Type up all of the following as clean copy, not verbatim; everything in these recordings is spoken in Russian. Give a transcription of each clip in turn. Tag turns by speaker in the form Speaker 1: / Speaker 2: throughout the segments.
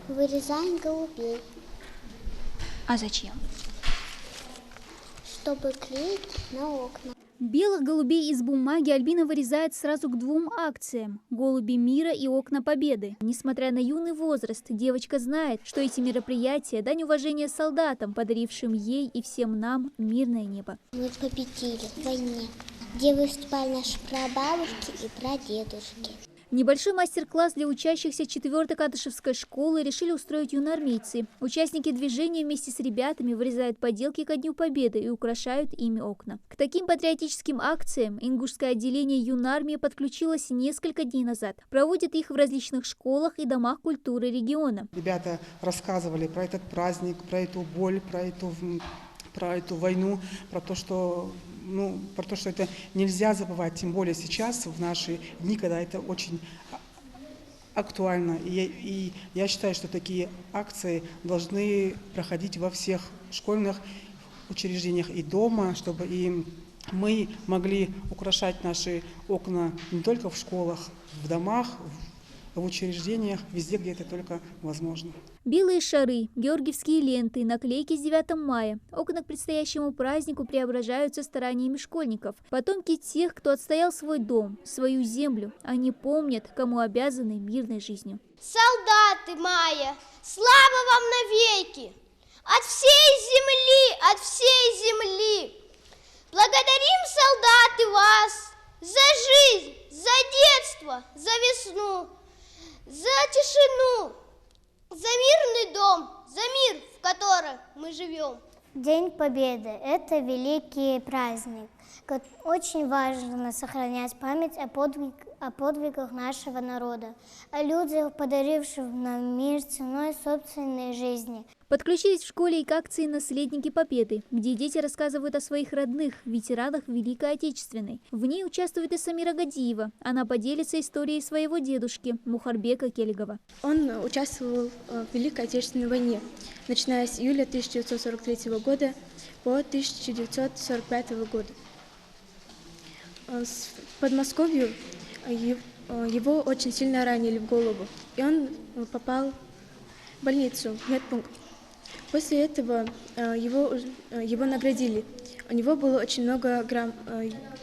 Speaker 1: Вырезаем голубей,
Speaker 2: А зачем?
Speaker 1: чтобы клеить на окна.
Speaker 2: Белых голубей из бумаги Альбина вырезает сразу к двум акциям – «Голуби мира» и «Окна победы». Несмотря на юный возраст, девочка знает, что эти мероприятия – дань уважения солдатам, подарившим ей и всем нам мирное небо.
Speaker 1: Мы победили в войне, где выступали наши прабабушки и прадедушки.
Speaker 2: Небольшой мастер-класс для учащихся 4-й Кадышевской школы решили устроить юноармейцы. Участники движения вместе с ребятами вырезают поделки ко Дню Победы и украшают ими окна. К таким патриотическим акциям ингушское отделение юнармии подключилось несколько дней назад. Проводит их в различных школах и домах культуры региона.
Speaker 3: Ребята рассказывали про этот праздник, про эту боль, про эту войну, про то, что это нельзя забывать, тем более сейчас, в наши дни, когда это очень актуально. И я считаю, что такие акции должны проходить во всех школьных учреждениях и дома, чтобы и мы могли украшать наши окна не только в школах, в домах, в учреждениях, везде, где это только возможно.
Speaker 2: Белые шары, георгиевские ленты, наклейки с 9 мая. Окна к предстоящему празднику преображаются стараниями школьников. Потомки тех, кто отстоял свой дом, свою землю. Они помнят, кому обязаны мирной жизнью.
Speaker 4: Солдаты мая, слава вам навеки! От всей земли! Благодарим, солдаты, вас за жизнь, за детство, за весну, за тишину, за мирный дом, за мир, в котором мы живем.
Speaker 1: День Победы – это великий праздник. Очень важно сохранять память о подвигах нашего народа, о людях, подаривших нам мир ценой собственной жизни.
Speaker 2: Подключились в школе и к акции «Наследники Победы», где дети рассказывают о своих родных, ветеранах Великой Отечественной. В ней участвует и Самира Гадиева. Она поделится историей своего дедушки Мухарбека Келигова.
Speaker 5: Он участвовал в Великой Отечественной войне, начиная с июля 1943 года по 1945 год. В Подмосковье его очень сильно ранили в голову, и он попал в больницу, в медпункт. После этого его наградили. У него было очень много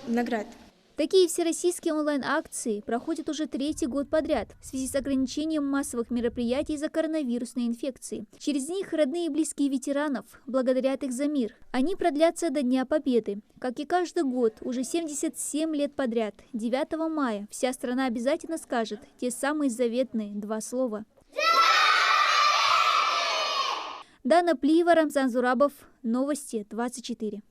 Speaker 5: наград.
Speaker 2: Такие всероссийские онлайн-акции проходят уже 3-й год подряд в связи с ограничением массовых мероприятий из-за коронавирусной инфекции. Через них родные и близкие ветеранов благодарят их за мир. Они продлятся до Дня Победы. Как и каждый год, уже 77 лет подряд, 9 мая, вся страна обязательно скажет те самые заветные 2 слова. Дана Плиева, Рамзан Зурабов, Новости 24.